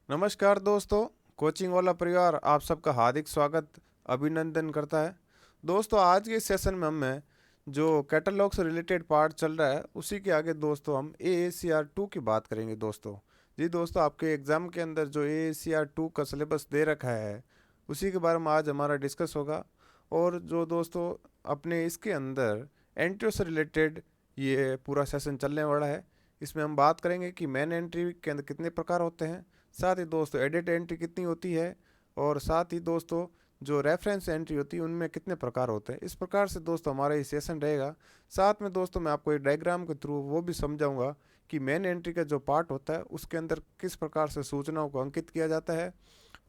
नमस्कार दोस्तों। कोचिंग वाला परिवार आप सबका हार्दिक स्वागत अभिनंदन करता है। दोस्तों आज के सेशन में हमें जो कैटलॉग से रिलेटेड पार्ट चल रहा है उसी के आगे दोस्तों हम AACR 2 की बात करेंगे दोस्तों। जी दोस्तों, आपके एग्ज़ाम के अंदर जो AACR 2 का सिलेबस दे रखा है उसी के बारे में आज हमारा डिस्कस होगा। और जो दोस्तों अपने इसके अंदर एंट्री से रिलेटेड ये पूरा सेशन चलने वाला है। इसमें हम बात करेंगे कि मेन एंट्री के अंदर कितने प्रकार होते हैं, साथ ही दोस्तों एडिट एंट्री कितनी होती है, और साथ ही दोस्तों जो रेफरेंस एंट्री होती है उनमें कितने प्रकार होते हैं। इस प्रकार से दोस्तों हमारा ये सेशन रहेगा। साथ में दोस्तों मैं आपको एक डायग्राम के थ्रू वो भी समझाऊंगा कि मेन एंट्री का जो पार्ट होता है उसके अंदर किस प्रकार से सूचनाओं को अंकित किया जाता है।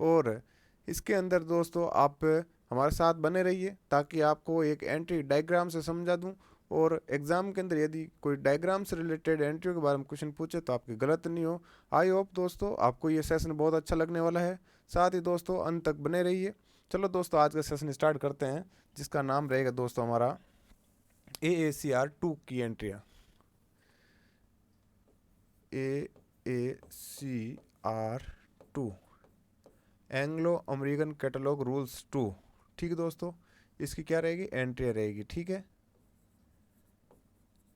और इसके अंदर दोस्तों आप हमारे साथ बने रहिए ताकि आपको एक एंट्री डायग्राम से समझा दूं। और एग्ज़ाम के अंदर यदि कोई डायग्राम से रिलेटेड एंट्री के बारे में क्वेश्चन पूछे तो आपकी गलत नहीं हो। आई होप दोस्तों आपको ये सेशन बहुत अच्छा लगने वाला है। साथ ही दोस्तों अंत तक बने रहिए। चलो दोस्तों आज का सेशन स्टार्ट करते हैं, जिसका नाम रहेगा दोस्तों हमारा AACR 2 की एंट्रियाँ। AACR 2 Anglo American catalogue rules 2। ठीक है दोस्तों, इसकी क्या रहेगी, एंट्री रहेगी। ठीक है,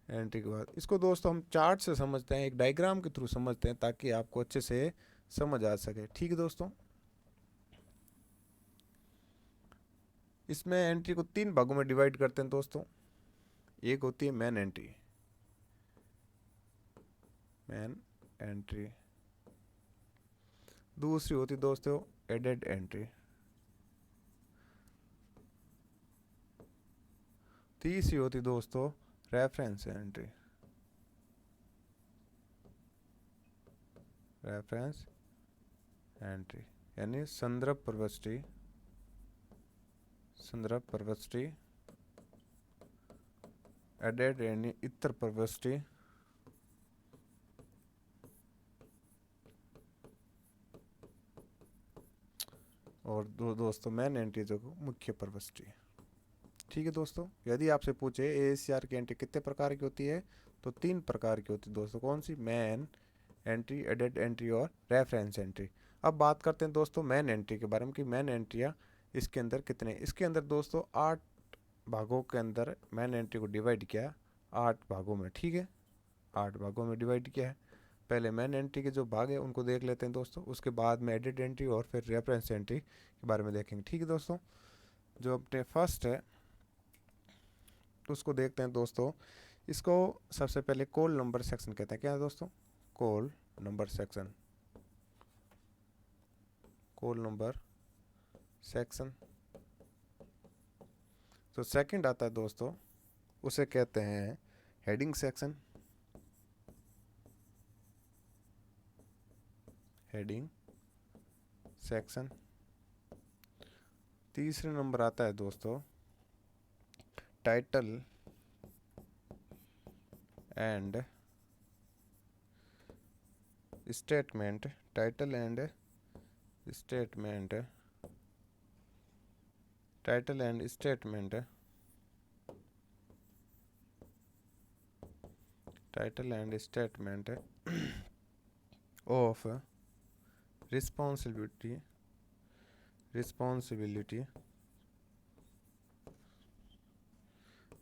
एंट्री के बाद इसको दोस्तों हम चार्ट से समझते हैं, एक डायग्राम के थ्रू समझते हैं ताकि आपको अच्छे से समझ आ सके। ठीक है दोस्तों, इसमें एंट्री को 3 भागों में डिवाइड करते हैं दोस्तों। एक होती है मेन एंट्री, मेन एंट्री। दूसरी होती है दोस्तों एडेड एंट्री। तीसरी होती दोस्तों रेफरेंस एंट्री, रेफरेंस एंट्री यानी संदर्भ प्रविष्टि, संदर्भ प्रविष्टि। एडेड यानी इतर प्रविष्टि। और दोस्तों मेन एंट्री जो मुख्य प्रविष्टि। ठीक है दोस्तों, यदि आपसे पूछे AACR की एंट्री कितने प्रकार की होती है तो 3 प्रकार की होती है दोस्तों। कौन सी, मेन एंट्री, एडेड एंट्री और रेफरेंस एंट्री। अब बात करते हैं दोस्तों मेन एंट्री के बारे में कि मेन एंट्रियाँ इसके अंदर कितने। इसके अंदर दोस्तों 8 भागों के अंदर मेन एंट्री को डिवाइड किया, 8 भागों में। ठीक है, 8 भागों में डिवाइड किया है। पहले मेन एंट्री के जो भाग है उनको देख लेते हैं दोस्तों, उसके बाद में एडिट एंट्री और फिर रेफरेंस एंट्री के बारे में देखेंगे। ठीक है दोस्तों, जो अपने फर्स्ट है तो उसको देखते हैं दोस्तों। इसको सबसे पहले कॉल नंबर सेक्शन कहते हैं। क्या है दोस्तों, call number section, call number section. तो सेकंड आता है दोस्तों, उसे कहते हैं हेडिंग सेक्शन, हेडिंग सेक्शन। तीसरे नंबर आता है दोस्तों title and statement, title and statement, title and statement, title and statement of responsibility, responsibility,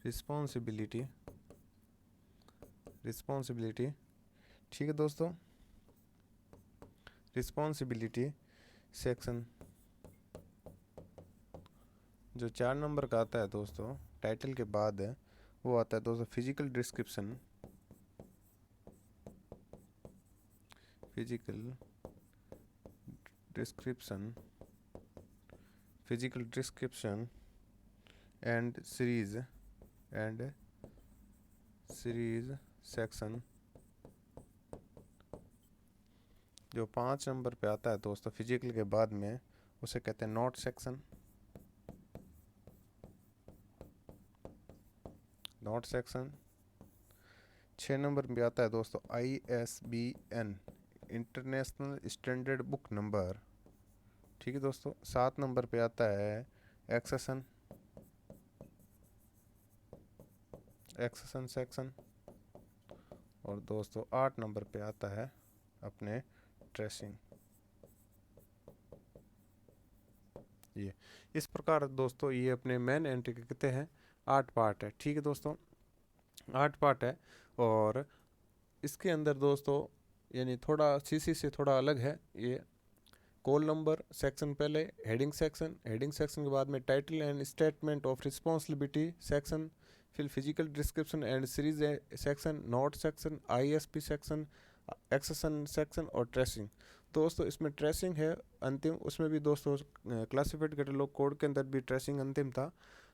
responsibility, responsibility. ठीक है दोस्तों, रिस्पॉन्सिबिलिटी सेक्शन जो 4 नंबर का आता है दोस्तों टाइटल के बाद है, वो आता है दोस्तों physical description, physical description, physical description and series, and series section. जो 5 नंबर पे आता है दोस्तों फिजिकल के बाद में, उसे कहते हैं note section, note section. 6 number पे आता है दोस्तों ISBN, international standard book number. ठीक है दोस्तों, 7 नंबर पे आता है एक्सेशन, एक्सेशन सेक्शन। और दोस्तों 8 नंबर पे आता है अपने ट्रेसिंग। ये इस प्रकार दोस्तों ये अपने मेन एंट्री के कितने हैं, 8 पार्ट है। ठीक है दोस्तों, 8 पार्ट है। और इसके अंदर दोस्तों यानी थोड़ा सीसी से थोड़ा अलग है ये। कॉल नंबर सेक्शन पहले, हेडिंग सेक्शन के बाद में title and statement of responsibility section, फिर physical description and series section, note section, ISP section, accession section और ट्रेसिंग। दोस्तों इसमें ट्रेसिंग है अंतिम, उसमें भी दोस्तों क्लासिफाइड कैटलॉग कोड के अंदर भी ट्रेसिंग अंतिम था,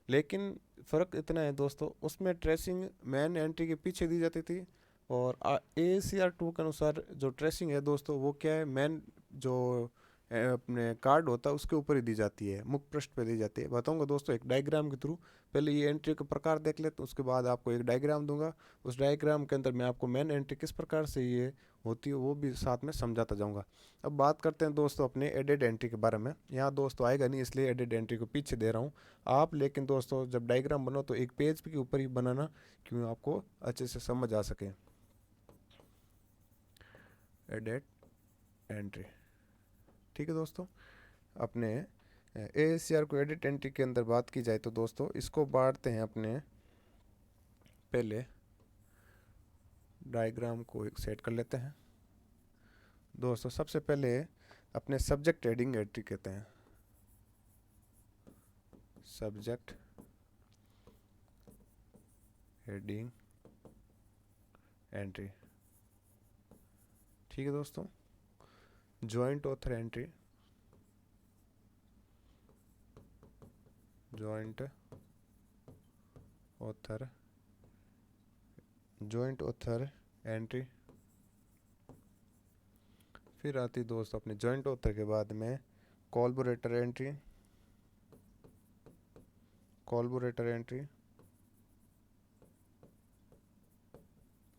लेकिन फ़र्क इतना है दोस्तों, उसमें ट्रेसिंग मेन एंट्री के पीछे दी जाती थी, और AACR 2 के अनुसार जो ट्रेसिंग है दोस्तों वो क्या है, मेन जो अपने कार्ड होता है उसके ऊपर ही दी जाती है, मुख्य पृष्ठ पे दी जाती है। बताऊंगा दोस्तों एक डायग्राम के थ्रू। पहले ये एंट्री का प्रकार देख लेते हैं, उसके बाद आपको एक डायग्राम दूंगा, उस डायग्राम के अंदर मैं आपको मेन एंट्री किस प्रकार से ये होती है वो भी साथ में समझाता जाऊंगा। अब बात करते हैं दोस्तों अपने एडेड एंट्री के बारे में। यहाँ दोस्तों आएगा नहीं इसलिए एडेड एंट्री को पीछे दे रहा हूँ आप, लेकिन दोस्तों जब डायग्राम बनो तो एक पेज के ऊपर ही बनाना, क्यों आपको अच्छे से समझ आ सके। एडेड एंट्री, ठीक है दोस्तों। अपने AACR को एडिट एंट्री के अंदर बात की जाए तो दोस्तों इसको बांटते हैं अपने, पहले डायग्राम को एक सेट कर लेते हैं दोस्तों। सबसे पहले अपने सब्जेक्ट हेडिंग एंट्री कहते हैं, सब्जेक्ट हेडिंग एंट्री, ठीक है दोस्तों। Joint author entry, joint author entry, फिर आती दोस्तों अपने जॉइंट ऑथर के बाद में collaborator entry, collaborator entry,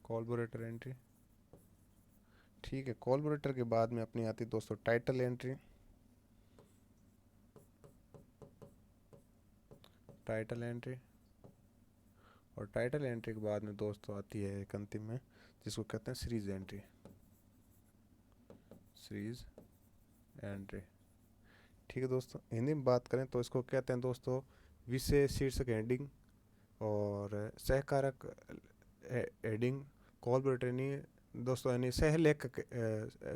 collaborator entry, ठीक है। कोलैबोरेटर के बाद में अपनी आती दोस्तों टाइटल एंट्री, टाइटल एंट्री, और टाइटल एंट्री के बाद में दोस्तों आती है एक अंतिम में जिसको कहते हैं सीरीज एंट्री, सीरीज एंट्री, ठीक है दोस्तों। हिंदी में बात करें तो इसको कहते हैं दोस्तों विषय शीर्षक हेडिंग और सहकारक हेडिंग। कोलैबोरेटर यानी दोस्तों यानी सह लेखक,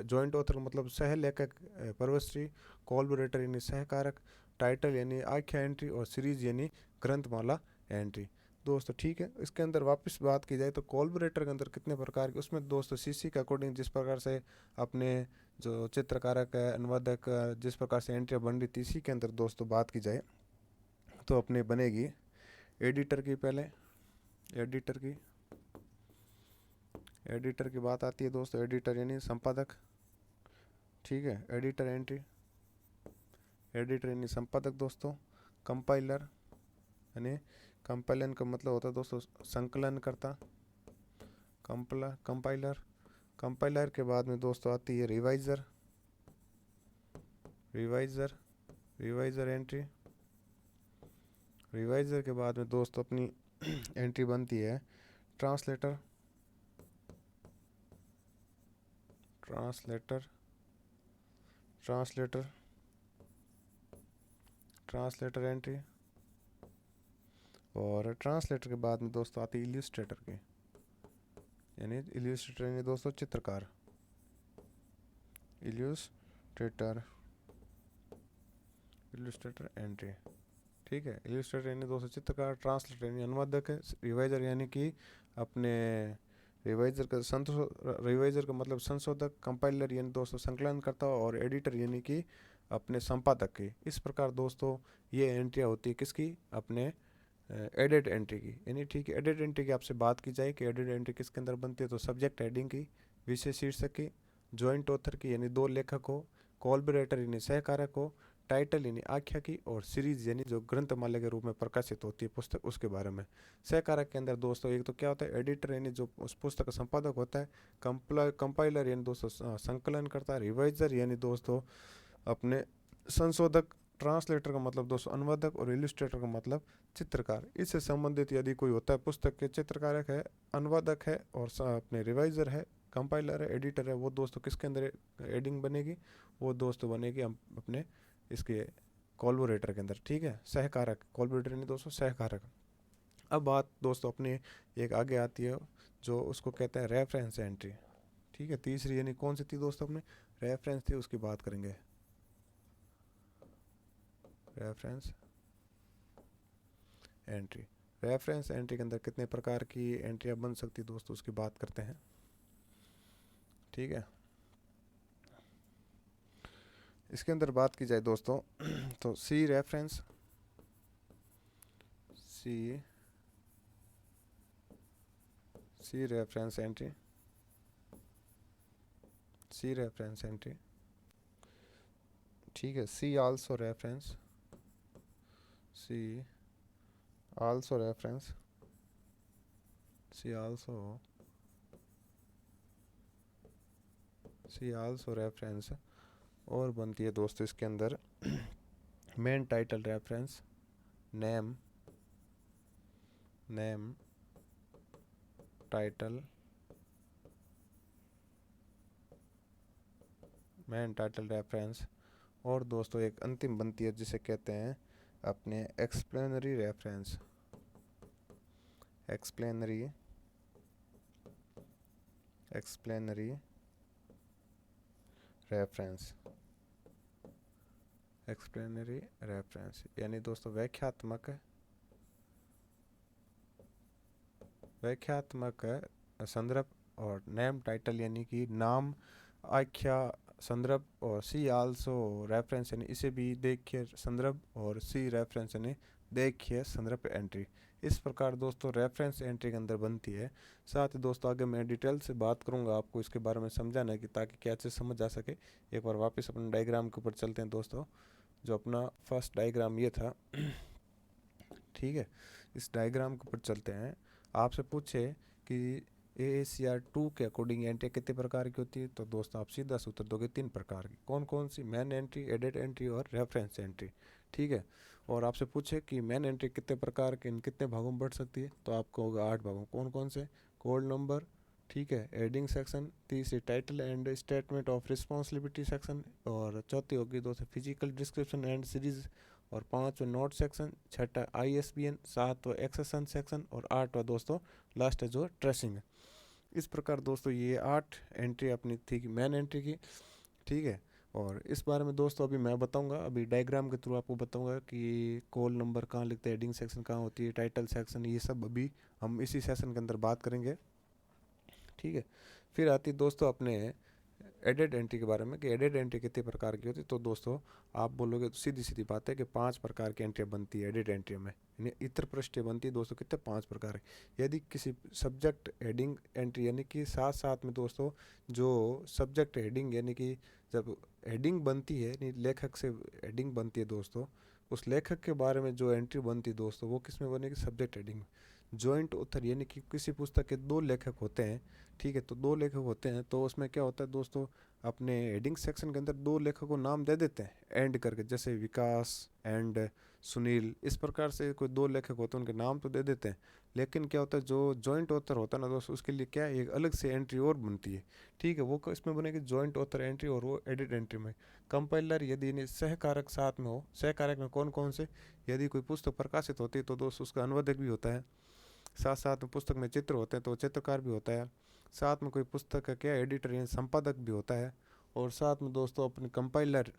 जॉइंट ऑथर का मतलब सह लेखक प्रवस्त्री, कोलैबोरेटर यानी सहकारक, टाइटल यानी आख्या एंट्री, और सीरीज यानी ग्रंथमाला एंट्री दोस्तों, ठीक है। इसके अंदर वापस बात की जाए तो कोलैबोरेटर के अंदर कितने प्रकार के, उसमें दोस्तों सीसी के अकॉर्डिंग जिस प्रकार से अपने जो चित्रकारक है, अनुवादक, जिस प्रकार से एंट्री बन रही थी, इसी के अंदर दोस्तों बात की जाए तो अपने बनेगी एडिटर की। पहले एडिटर की, एडिटर की बात आती है दोस्तों, एडिटर यानी संपादक, ठीक है। एडिटर एंट्री, एडिटर यानी संपादक दोस्तों। कंपाइलर यानी कंपाइलन का मतलब होता है दोस्तों संकलन करता, कंपाइलर। कंपाइलर के बाद में दोस्तों आती है रिवाइज़र, रिवाइज़र, रिवाइज़र एंट्री। रिवाइज़र के बाद में दोस्तों अपनी एंट्री बनती है translator, translator, translator, translator entry. और ट्रांसलेटर के बाद में दोस्तों आती है इल्यूस्ट्रेटर की, यानी इल्यूस्ट्रेटर यानी दोस्तों चित्रकार, इल्यूस्ट्रेटर, इल्यूस्ट्रेटर एंट्री, ठीक है। इल्यूस्ट्रेटर यानी दोस्तों चित्रकार, ट्रांसलेटर यानी अनुवादक है, रिवाइजर यानी कि अपने रिवाइजर का मतलब संशोधक, कंपाइलर यानी दोस्तों संकलन करता, और एडिटर यानी कि अपने संपादक की। इस प्रकार दोस्तों ये एंट्रियाँ होती है किसकी, अपने एडिट एंट्री की, यानी ठीक है। एडिट एंट्री की आपसे बात की जाए कि एडिट एंट्री किसके अंदर बनती है, तो सब्जेक्ट हेडिंग की, विषय शीर्षक की, जॉइंट ऑथर की यानी दो लेखक हो, कोलैबोरेटर यानी सहकारक हो, टाइटल यानी आख्या की, और सीरीज यानी जो ग्रंथमाला के रूप में प्रकाशित होती है पुस्तक, उसके बारे में। सहकारक के अंदर दोस्तों एक तो क्या होता है, एडिटर यानी जो उस पुस्तक का संपादक होता है, कंपाइलर यानी दोस्तों संकलन करता है, रिवाइजर यानी दोस्तों अपने संशोधक, ट्रांसलेटर का मतलब दोस्तों अनुवादक, और इल्यूस्ट्रेटर का मतलब चित्रकार। इससे संबंधित यदि कोई होता है पुस्तक के चित्रकारक है, अनुवादक है, और अपने रिवाइजर है, कंपाइलर है, एडिटर है, वो दोस्तों किसके अंदर एडिंग बनेगी, वो दोस्तों बनेगी हम अपने इसके कोलैबोरेटर के अंदर, ठीक है, सहकारक, कोलैबोरेटर नहीं दोस्तों, सहकारक। अब बात दोस्तों अपने एक आगे आती है जो उसको कहते हैं रेफरेंस एंट्री, ठीक है। तीसरी यानी कौन सी थी दोस्तों, अपने रेफरेंस थी, उसकी बात करेंगे। रेफरेंस एंट्री, रेफरेंस एंट्री के अंदर कितने प्रकार की एंट्रियाँ बन सकती दोस्तों, उसकी बात करते हैं, ठीक है। इसके अंदर बात की जाए दोस्तों तो सी रेफरेंस एंट्री, सी रेफरेंस एंट्री, ठीक है। सी आल्सो रेफरेंस, सी आल्सो रेफरेंस, सी आल्सो रेफरेंस। और बनती है दोस्तों इसके अंदर main title reference, name title, main title reference. और दोस्तों एक अंतिम बनती है जिसे कहते हैं अपने एक्सप्लेनरी रेफरेंस, एक्सप्लेनरी रेफरेंस, एक्सप्लेनरी रेफरेंस यानी दोस्तों व्याख्यात्मक संदर्भ। और नेम टाइटल यानी कि नाम, आख्या, संदर्भ। और सी आल्सो रेफरेंस यानी इसे भी देखिए संदर्भ, और सी रेफरेंस यानी देखिए संदर्भ एंट्री। इस प्रकार दोस्तों रेफरेंस एंट्री के अंदर बनती है। साथ ही दोस्तों आगे मैं डिटेल से बात करूंगा आपको इसके बारे में समझाना है कि ताकि क्या चीज़ समझ आ सके। एक बार वापस अपने डायग्राम के ऊपर चलते हैं दोस्तों। जो अपना फर्स्ट डायग्राम ये था ठीक है, इस डायग्राम के ऊपर चलते हैं। आपसे पूछे कि AACR2 के अकॉर्डिंग एंट्री कितने प्रकार की होती है, तो दोस्तों आप सीधा से उत्तर दोगे 3 प्रकार की। कौन कौन सी? मेन एंट्री, एडेड एंट्री और रेफरेंस एंट्री, ठीक है। और आपसे पूछे कि मेन एंट्री कितने प्रकार के, इन कितने भागों में बढ़ सकती है, तो आपको होगा 8 भागों। कौन कौन से? कोड नंबर, ठीक है, एडिंग सेक्शन, तीसरी title and statement of responsibility section, और चौथी होगी दोस्तों फिजिकल डिस्क्रिप्शन एंड सीरीज, और 5वां नोट सेक्शन, छठा ISBN, 7वां एक्सेशन सेक्शन, और 8वां दोस्तों लास्ट है जो ट्रेसिंग है। इस प्रकार दोस्तों ये 8 एंट्री अपनी थी मेन एंट्री की, ठीक है। और इस बारे में दोस्तों अभी मैं बताऊंगा, अभी डायग्राम के थ्रू आपको बताऊंगा कि कॉल नंबर कहाँ लिखते हैं, हेडिंग सेक्शन कहाँ होती है, टाइटल सेक्शन, ये सब अभी हम इसी सेशन के अंदर बात करेंगे, ठीक है। फिर आती दोस्तों अपने एडेड एंट्री के बारे में कि एडेड एंट्री कितने प्रकार की होती है। तो दोस्तों आप बोलोगे तो सीधी सीधी बात है कि 5 प्रकार की एंट्री बनती है एडेड एंट्री में, यानी इतर पृष्ठीय बनती है दोस्तों कितने 5 प्रकार है। यदि किसी सब्जेक्ट हेडिंग एंट्री यानी कि साथ साथ में दोस्तों जो सब्जेक्ट हेडिंग यानी कि जब हेडिंग बनती है, यानी लेखक से हेडिंग बनती है दोस्तों, उस लेखक के बारे में जो एंट्री बनती है दोस्तों वो किस में बनेगी? सब्जेक्ट हेडिंग में। जॉइंट ऑथर यानी कि किसी पुस्तक के 2 लेखक होते हैं, ठीक है, तो 2 लेखक होते हैं तो उसमें क्या होता है दोस्तों, अपने हेडिंग सेक्शन के अंदर 2 लेखकों को नाम दे देते हैं एंड करके, जैसे विकास एंड सुनील, इस प्रकार से कोई 2 लेखक होते हैं उनके नाम तो दे देते हैं। लेकिन क्या होता है जो जॉइंट ऑथर होता है ना दोस्तों, उसके लिए क्या है, एक अलग से एंट्री और बनती है, ठीक है। वो इसमें बनेगी जॉइंट ऑथर एंट्री, और वो एडिट एंट्री में। कंपाइलर यदि सहकारक साथ में हो, सहकारक में कौन कौन से? यदि कोई पुस्तक प्रकाशित होती है तो दोस्तों उसका अनुवादक भी होता है, साथ साथ में पुस्तक में चित्र होते हैं तो चित्रकार भी होता है, साथ में कोई पुस्तक का क्या एडिटर यानी संपादक भी होता है, और साथ में दोस्तों अपने कंपाइलर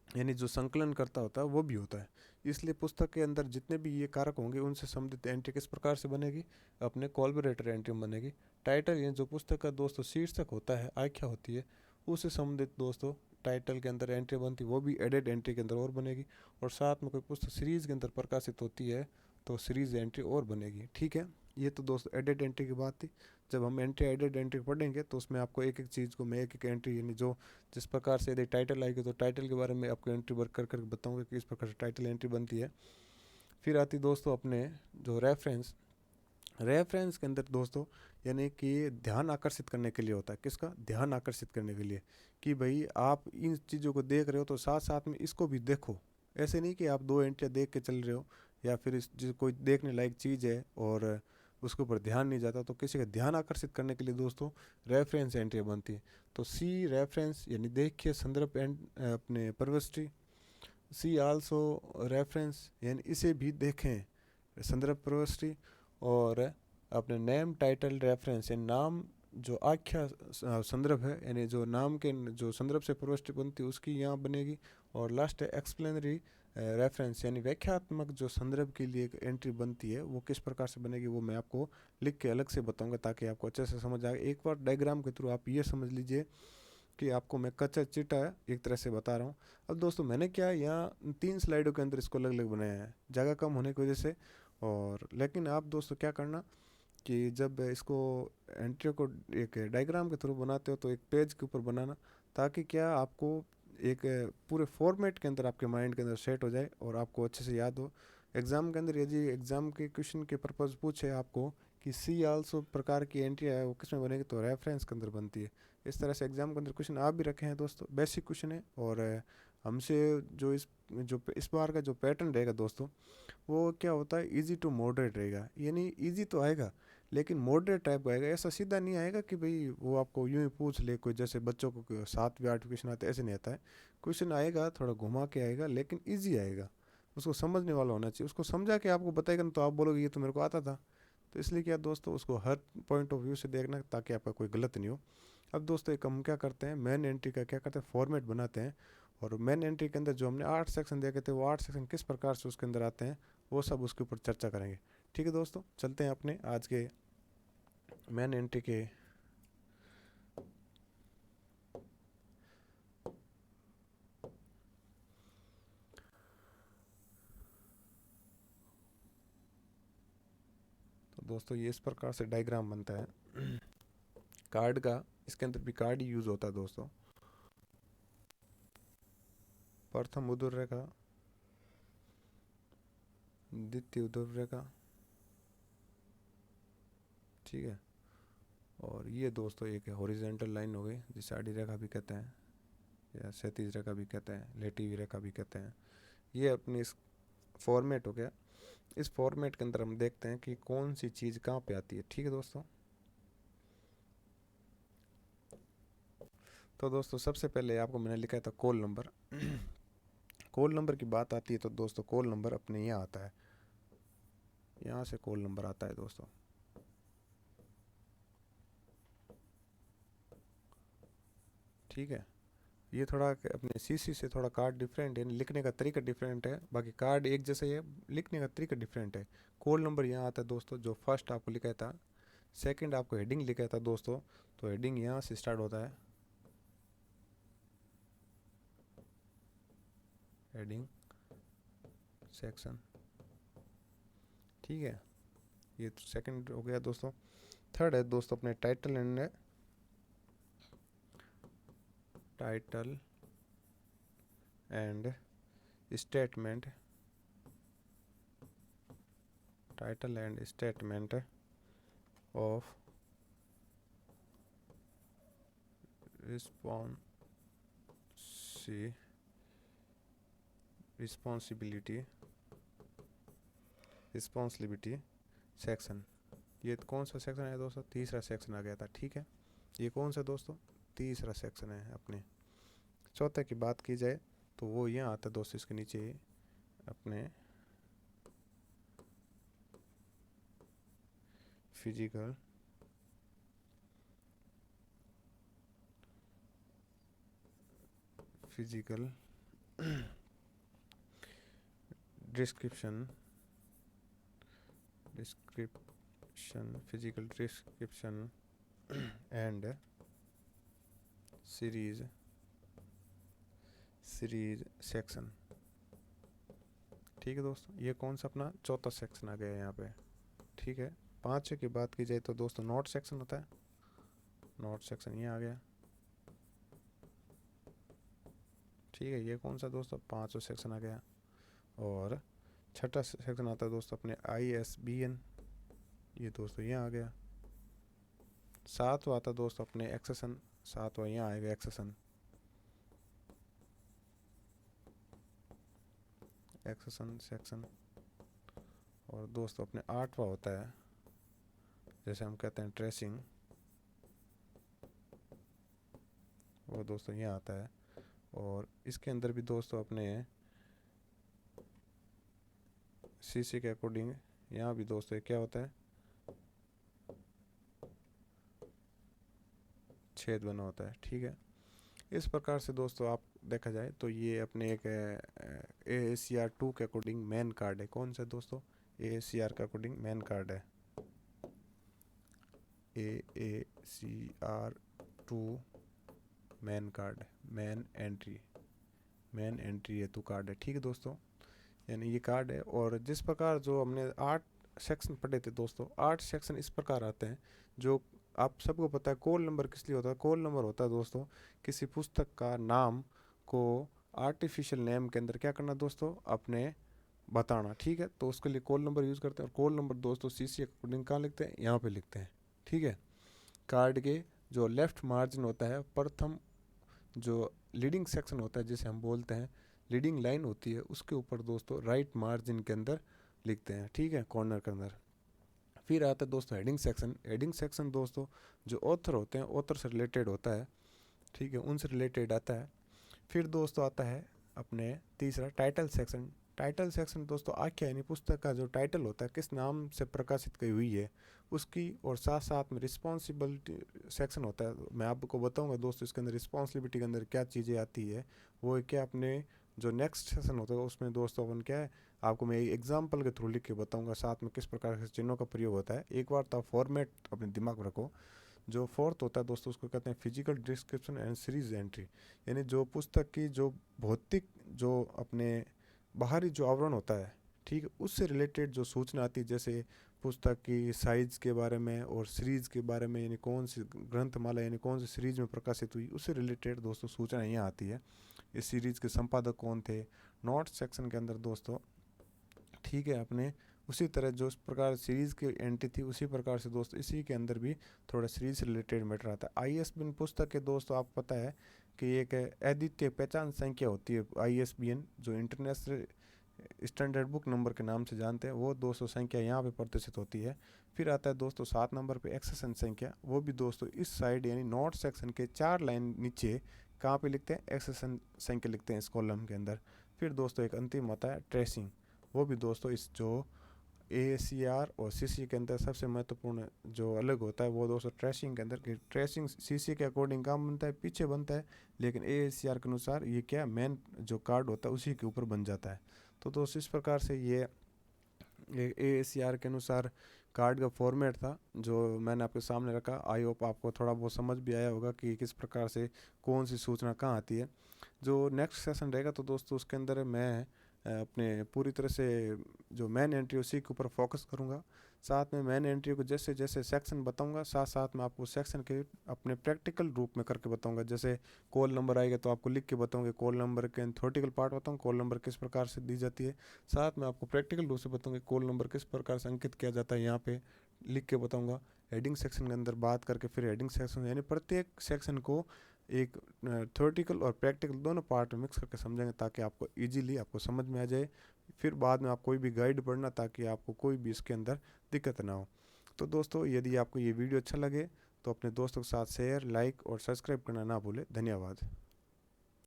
यानी जो संकलन करता होता है वो भी होता है। इसलिए पुस्तक के अंदर जितने भी ये कारक होंगे उनसे संबंधित एंट्री किस प्रकार से बनेगी? अपने कोलैबोरेटर एंट्री में बनेगी। टाइटल यानी जो पुस्तक का दोस्तों शीर्षक होता है, आख्या होती है, उससे संबंधित दोस्तों टाइटल के अंदर एंट्री बनती है, वो भी एडेड एंट्री के अंदर और बनेगी। और साथ में कोई पुस्तक सीरीज़ के अंदर प्रकाशित होती है तो सीरीज़ एंट्री और बनेगी, ठीक है। ये तो दोस्तों एडेड एंट्री की बात थी। जब हम एंट्री एडेड एंट्री पढ़ेंगे तो उसमें आपको एक एक चीज़ को मैं एक एक एंट्री यानी जो जिस प्रकार से यदि टाइटल आएगी तो टाइटल के बारे में आपको एंट्री वर्क कर बताऊंगा कि इस प्रकार से टाइटल एंट्री बनती है। फिर आती दोस्तों अपने जो रेफरेंस के अंदर दोस्तों यानी कि ध्यान आकर्षित करने के लिए होता है। किसका? ध्यान आकर्षित करने के लिए कि भाई आप इन चीज़ों को देख रहे हो तो साथ साथ में इसको भी देखो। ऐसे नहीं कि आप 2 एंट्रियाँ देख के चल रहे हो, या फिर इस जो कोई देखने लायक चीज़ है और उसके ऊपर ध्यान नहीं जाता, तो किसी का ध्यान आकर्षित करने के लिए दोस्तों रेफरेंस एंट्री बनती है। तो सी रेफरेंस यानी देखिए संदर्भ एंड अपने प्रविष्टि, सी आल्सो रेफरेंस, यानी इसे भी देखें, संदर्भ प्रविष्टि। और अपने नेम टाइटल रेफरेंस, यानी नाम जो आख्या संदर्भ है, यानी जो नाम के जो संदर्भ से प्रविष्टि बनती है उसकी यहाँ बनेगी। और लास्ट है एक्सप्लेनरी रेफरेंस, यानी व्याख्यात्मक जो संदर्भ के लिए एक एंट्री बनती है वो किस प्रकार से बनेगी वो मैं आपको लिख के अलग से बताऊंगा ताकि आपको अच्छे से समझ आए। एक बार डायग्राम के थ्रू आप ये समझ लीजिए कि आपको मैं कच्चा चिट्टा एक तरह से बता रहा हूँ। अब दोस्तों मैंने क्या यहाँ 3 स्लाइडों के अंदर इसको अलग अलग बनाया है जगह कम होने की वजह से। और लेकिन आप दोस्तों क्या करना कि जब इसको एंट्री को एक डायग्राम के थ्रू बनाते हो तो एक पेज के ऊपर बनाना, ताकि क्या आपको एक पूरे फॉर्मेट के अंदर आपके माइंड के अंदर सेट हो जाए और आपको अच्छे से याद हो। एग्ज़ाम के अंदर यदि एग्ज़ाम के क्वेश्चन के पर्पज़ पूछे आपको कि सी आल्सो प्रकार की एंट्री है वो किस में बनेगी, तो रेफरेंस के अंदर बनती है। इस तरह से एग्ज़ाम के अंदर क्वेश्चन आप भी रखे हैं दोस्तों, बेसिक क्वेश्चन है। और हमसे जो इस बार का जो पैटर्न रहेगा दोस्तों वो क्या होता है, इजी टू मॉडरेट रहेगा। यानी इजी तो आएगा लेकिन मॉडरेट टाइप का आएगा, ऐसा सीधा नहीं आएगा कि भाई वो आपको यूं ही पूछ ले कोई, जैसे बच्चों को 7 भी 8 क्वेश्चन आते हैं ऐसे नहीं आता है। क्वेश्चन आएगा थोड़ा घुमा के आएगा लेकिन ईजी आएगा, उसको समझने वाला होना चाहिए। उसको समझा के आपको बताएगा ना तो आप बोलोगे ये तो मेरे को आता था। तो इसलिए क्या दोस्तों उसको हर पॉइंट ऑफ व्यू से देखना ताकि आपका कोई गलत नहीं हो। अब दोस्तों एक हम क्या करते हैं, मेन एंट्री का क्या करते हैं, फॉर्मेट बनाते हैं। और मेन एंट्री के अंदर जो हमने 8 सेक्शन देखे थे वो 8 सेक्शन किस प्रकार से उसके अंदर आते हैं वो सब उसके ऊपर चर्चा करेंगे। ठीक है दोस्तों, चलते हैं अपने आज के मेन एंट्री के। तो दोस्तों ये इस प्रकार से डायग्राम बनता है कार्ड का। इसके अंदर भी कार्ड ही यूज होता है दोस्तों। प्रथम उदर रेखा, द्वितीय उदर रेखा, ठीक है। और ये दोस्तों एक हॉरिजेंटल लाइन हो गई जिसे आड़ी रेखा भी कहते हैं या क्षैतिज रेखा भी कहते हैं, लेटी हुई रेखा भी कहते हैं। ये अपनी इस फॉर्मेट हो गया। इस फॉर्मेट के अंदर हम देखते हैं कि कौन सी चीज़ कहाँ पे आती है। ठीक है दोस्तों, तो दोस्तों सबसे पहले आपको मैंने लिखा था कॉल नंबर कॉल नंबर की बात आती है तो दोस्तों कॉल नंबर अपने यहाँ आता है, यहाँ से कॉल नंबर आता है दोस्तों। ठीक है, ये थोड़ा अपने सीसी से थोड़ा कार्ड डिफरेंट है, लिखने का तरीका डिफरेंट है, बाकी कार्ड एक जैसा ही है, लिखने का तरीका डिफरेंट है। कॉल नंबर यहाँ आता है दोस्तों, जो फर्स्ट आपको लिखा था। सेकंड आपको हेडिंग लिखा था दोस्तों, तो हेडिंग यहाँ से स्टार्ट होता है, हेडिंग सेक्शन। ठीक है, ये सेकंड हो गया दोस्तों। थर्ड है दोस्तों अपने title and title and statement, title and statement of responsi responsibility responsibility section. ये कौन सा सेक्शन है दोस्तों, तीसरा सेक्शन आ गया था। ठीक है, ये कौन सा दोस्तों, तीसरा सेक्शन है अपने। चौथे की बात की जाए तो वो यहाँ आता है दोस्तों, इसके नीचे अपने physical physical description physical description and series section. ठीक है दोस्तों, ये कौन सा अपना चौथा सेक्शन आ गया यहाँ पे। ठीक है, पाँचवें की बात की जाए तो दोस्तों नोट सेक्शन होता है, नोट सेक्शन ये आ गया। ठीक है, ये कौन सा दोस्तों, पाँचवा सेक्शन आ गया। और छठा सेक्शन आता है दोस्तों अपने ISBN, ये दोस्तों यहाँ आ गया। सातवां आता है दोस्तों अपने एक्सेशन, सातवां यहाँ आएगा एक्सेशन, एक्सेशन सेक्शन। और दोस्तों अपने आठवां होता है जैसे हम कहते हैं ट्रेसिंग, वो दोस्तों यहाँ आता है। और इसके अंदर भी दोस्तों अपने सीसी के अकॉर्डिंग यहाँ भी दोस्तों क्या होता है, छेद बना होता है। ठीक है, इस प्रकार से दोस्तों आप देखा जाए तो ये अपने एक AACR2 के अकॉर्डिंग मेन कार्ड है। कौन सा दोस्तों, AACR के अकॉर्डिंग मेन कार्ड है, AACR2 मेन कार्ड है, मेन एंट्री हेतु कार्ड है। ठीक है दोस्तों, यानी ये कार्ड है। और जिस प्रकार जो हमने 8 सेक्शन पढ़े थे दोस्तों, 8 सेक्शन इस प्रकार आते हैं। जो आप सबको पता है कॉल नंबर किस लिए होता है, कॉल नंबर होता है दोस्तों किसी पुस्तक का नाम को आर्टिफिशियल नेम के अंदर क्या करना दोस्तों, अपने बताना। ठीक है, तो उसके लिए कॉल नंबर यूज़ करते हैं। और कॉल नंबर दोस्तों सीसी अकॉर्डिंग कहाँ लिखते हैं, यहाँ पे लिखते हैं। ठीक है, कार्ड के जो लेफ्ट मार्जिन होता है, प्रथम जो लीडिंग सेक्शन होता है जिसे हम बोलते हैं लीडिंग लाइन होती है, उसके ऊपर दोस्तों राइट मार्जिन के अंदर लिखते हैं। ठीक है, कॉर्नर के अंदर। फिर आता है दोस्तों हेडिंग सेक्शन। हेडिंग सेक्शन दोस्तों जो ऑथर होते हैं, ऑथर से रिलेटेड होता है। ठीक है, उनसे रिलेटेड आता है। फिर दोस्तों आता है अपने तीसरा टाइटल सेक्शन। टाइटल सेक्शन दोस्तों आख्या यानी पुस्तक का जो टाइटल होता है, किस नाम से प्रकाशित की हुई है उसकी, और साथ साथ में रिस्पॉन्सिबिलिटी सेक्शन होता है। मैं आपको बताऊंगा दोस्तों इसके अंदर रिस्पॉन्सिबिलिटी के अंदर क्या चीज़ें आती है। वो क्या अपने जो नेक्स्ट सेशन होता है उसमें दोस्तों अपन क्या है, आपको मैं एग्जाम्पल के थ्रू लिख के बताऊंगा साथ में किस प्रकार से चिन्हों का प्रयोग होता है। एक बार तो फॉर्मेट अपने दिमाग में रखो। जो फोर्थ होता है दोस्तों उसको कहते हैं physical description and series entry, यानी जो पुस्तक की जो भौतिक जो अपने बाहरी जो आवरण होता है, ठीक है, उससे रिलेटेड जो सूचना आती है, जैसे पुस्तक की साइज के बारे में और सीरीज के बारे में, यानी कौन सी ग्रंथमाला यानी कौन सी सीरीज में प्रकाशित हुई, उससे रिलेटेड दोस्तों सूचना यहाँ आती है। इस सीरीज के संपादक कौन थे, नोट सेक्शन के अंदर दोस्तों। ठीक है, अपने उसी तरह जो इस प्रकार सीरीज़ की एंट्री थी उसी प्रकार से दोस्त इसी के अंदर भी थोड़ा सीरीज से रिलेटेड मैटर आता है। ISBN पुस्तक के दोस्तों आपको पता है कि एक अद्वितीय पहचान संख्या होती है ISBN, जो इंटरनेशनल स्टैंडर्ड बुक नंबर के नाम से जानते हैं, वो 200 संख्या यहाँ पे प्रदर्शित होती है। फिर आता है दोस्तों 7 नंबर पे एक्सेशन संख्या, वो भी दोस्तों इस साइड यानी नोट सेक्शन के 4 लाइन नीचे कहाँ पे लिखते हैं, एक्सेशन संख्या लिखते हैं इस कॉलम के अंदर। फिर दोस्तों एक अंतिम आता है ट्रेसिंग, वो भी दोस्तों इस जो AACR और CC के अंदर सबसे महत्वपूर्ण जो अलग होता है वो दोस्तों ट्रेसिंग के अंदर, कि ट्रेसिंग CC के अकॉर्डिंग काम बनता है पीछे बनता है, लेकिन AACR के अनुसार ये क्या मेन जो कार्ड होता है उसी के ऊपर बन जाता है। तो दोस्तों इस प्रकार से ये AACR के अनुसार कार्ड का फॉर्मेट था जो मैंने आपके सामने रखा। आई होप आपको थोड़ा बहुत समझ भी आया होगा कि किस प्रकार से कौन सी सूचना कहाँ आती है। जो नेक्स्ट सेशन रहेगा तो दोस्तों उसके अंदर मैं अपने पूरी तरह से जो मेन एंट्री उसी के ऊपर फोकस करूँगा। साथ में मेन एंट्री को जैसे जैसे सेक्शन बताऊंगा, साथ साथ में आपको सेक्शन के अपने प्रैक्टिकल रूप में करके बताऊंगा। जैसे कॉल नंबर आएगा तो आपको लिख के बताऊंगा, कॉल नंबर के थ्योरेटिकल पार्ट बताऊंगा कॉल नंबर किस प्रकार से दी जाती है। साथ में आपको प्रैक्टिकल रूप से बताऊंगा कॉल नंबर किस प्रकार से अंकित किया जाता है, यहाँ पे लिख के बताऊंगा। हेडिंग सेक्शन के अंदर बात करके फिर हेडिंग सेक्शन यानी प्रत्येक सेक्शन को एक थ्योरेटिकल और प्रैक्टिकल दोनों पार्ट में मिक्स करके समझेंगे ताकि आपको इजीली आपको समझ में आ जाए। फिर बाद में आप कोई भी गाइड पढ़ना ताकि आपको कोई भी इसके अंदर दिक्कत ना हो। तो दोस्तों यदि आपको ये वीडियो अच्छा लगे तो अपने दोस्तों के साथ शेयर, लाइक और सब्सक्राइब करना ना भूलें। धन्यवाद।